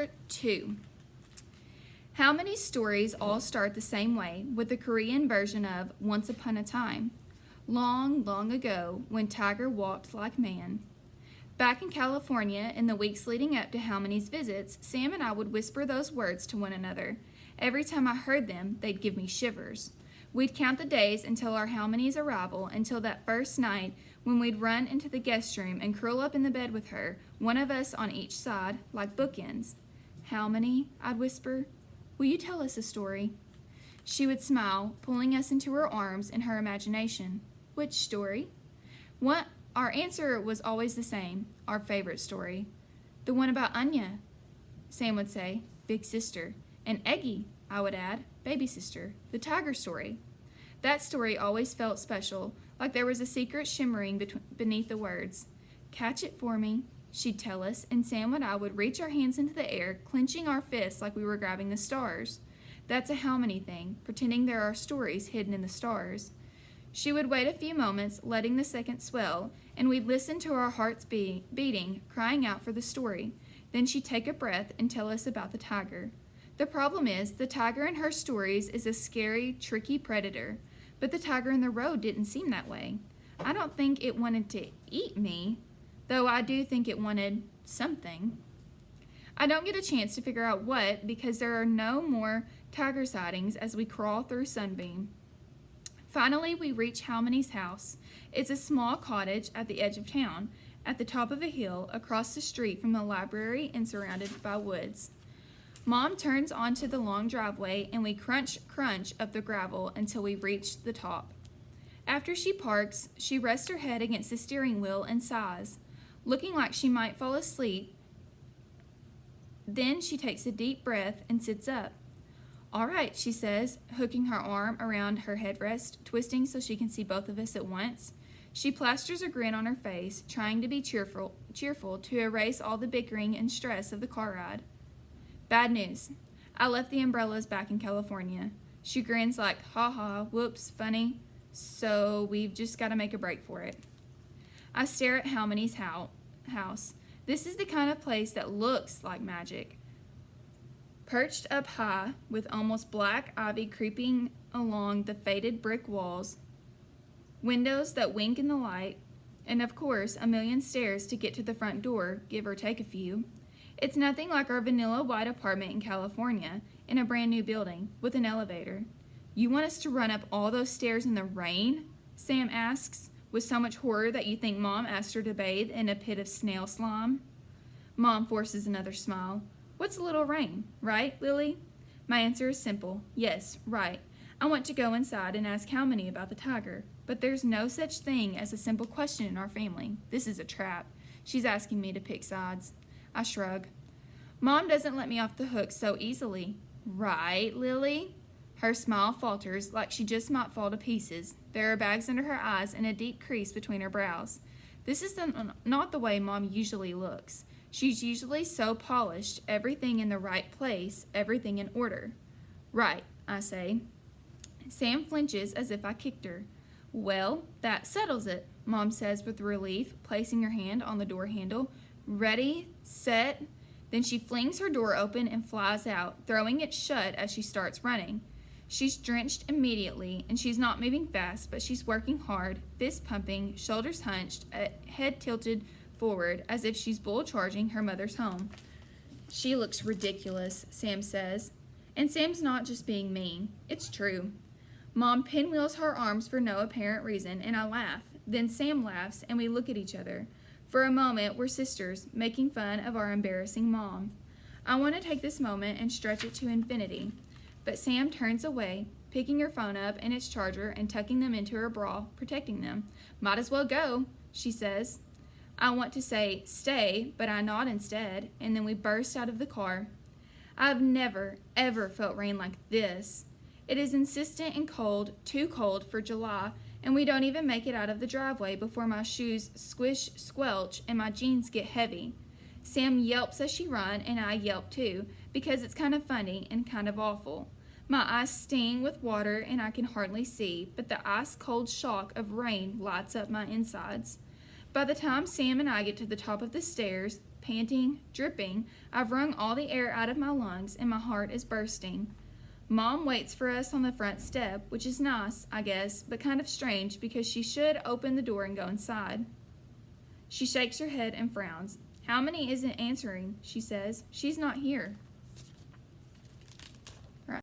Chapter 2. How many stories all start the same way with the Korean version of Once Upon a Time, long, long ago when Tiger walked like man. Back in California, in the weeks leading up to How Many's visits, Sam and I would whisper those words to one another. Every time I heard them, they'd give me shivers. We'd count the days until our How Many's arrival, until that first night when we'd run into the guest room and curl up in the bed with her, one of us on each side, like bookends. "How many?" I'd whisper. "Will you tell us a story?" She would smile, pulling us into her arms in her imagination. "Which story?" Our answer was always the same, our favorite story. "The one about Anya," Sam would say, "big sister." "And Eggie," I would add, "baby sister, the tiger story." That story always felt special, like there was a secret shimmering beneath the words. "Catch it for me," she'd tell us, and Sam and I would reach our hands into the air, clenching our fists like we were grabbing the stars. That's a how many thing, pretending there are stories hidden in the stars. She would wait a few moments, letting the seconds swell, and we'd listen to our hearts beating, crying out for the story. Then she'd take a breath and tell us about the tiger. The problem is, the tiger in her stories is a scary, tricky predator, but the tiger in the road didn't seem that way. I don't think it wanted to eat me, though I do think it wanted something. I don't get a chance to figure out what, because there are no more tiger sightings as we crawl through Sunbeam. Finally, we reach How Many's house. It's a small cottage at the edge of town, at the top of a hill, across the street from the library and surrounded by woods. Mom turns onto the long driveway, and we crunch up the gravel until we reach the top. After she parks, she rests her head against the steering wheel and sighs, looking like she might fall asleep. Then she takes a deep breath and sits up. "All right," she says, hooking her arm around her headrest, twisting so she can see both of us at once. She plasters a grin on her face, trying to be cheerful to erase all the bickering and stress of the car ride. "Bad news. I left the umbrellas back in California." She grins like, "Ha ha, whoops, funny. So we've just got to make a break for it." I stare at How Many's house. This is the kind of place that looks like magic. Perched up high, with almost black ivy creeping along the faded brick walls, windows that wink in the light, and of course a million stairs to get to the front door, give or take a few. It's nothing like our vanilla white apartment in California, in a brand new building, with an elevator. "You want us to run up all those stairs in the rain?" Sam asks, with so much horror that you think Mom asked her to bathe in a pit of snail slime. Mom forces another smile. "What's a little rain, right, Lily?" My answer is simple. Yes, right. I want to go inside and ask How Many about the tiger, but there's no such thing as a simple question in our family. This is a trap. She's asking me to pick sides. I shrug. Mom doesn't let me off the hook so easily. "Right, Lily?" Her smile falters, like she just might fall to pieces. There are bags under her eyes and a deep crease between her brows. This is not the way Mom usually looks. She's usually so polished, everything in the right place, everything in order. "Right," I say. Sam flinches as if I kicked her. "Well, that settles it," Mom says with relief, placing her hand on the door handle. "Ready, set." Then she flings her door open and flies out, throwing it shut as she starts running. She's drenched immediately, and she's not moving fast, but she's working hard, fist pumping, shoulders hunched, head tilted forward, as if she's bull charging her mother's home. "She looks ridiculous," Sam says. And Sam's not just being mean. It's true. Mom pinwheels her arms for no apparent reason, and I laugh. Then Sam laughs, and we look at each other. For a moment, we're sisters, making fun of our embarrassing mom. I want to take this moment and stretch it to infinity. But Sam turns away, picking her phone up and its charger and tucking them into her bra, protecting them. "Might as well go," she says. I want to say, "Stay," but I nod instead, and then we burst out of the car. I've never, ever felt rain like this. It is insistent and cold, too cold for July, and we don't even make it out of the driveway before my shoes squish, squelch, and my jeans get heavy. Sam yelps as she runs, and I yelp too, because it's kind of funny and kind of awful. My eyes sting with water, and I can hardly see, but the ice-cold shock of rain lights up my insides. By the time Sam and I get to the top of the stairs, panting, dripping. I've wrung all the air out of my lungs, and my heart is bursting. Mom waits for us on the front step, which is nice, I guess, but kind of strange because she should open the door and go inside. She shakes her head and frowns. How many isn't answering, she says. She's not here.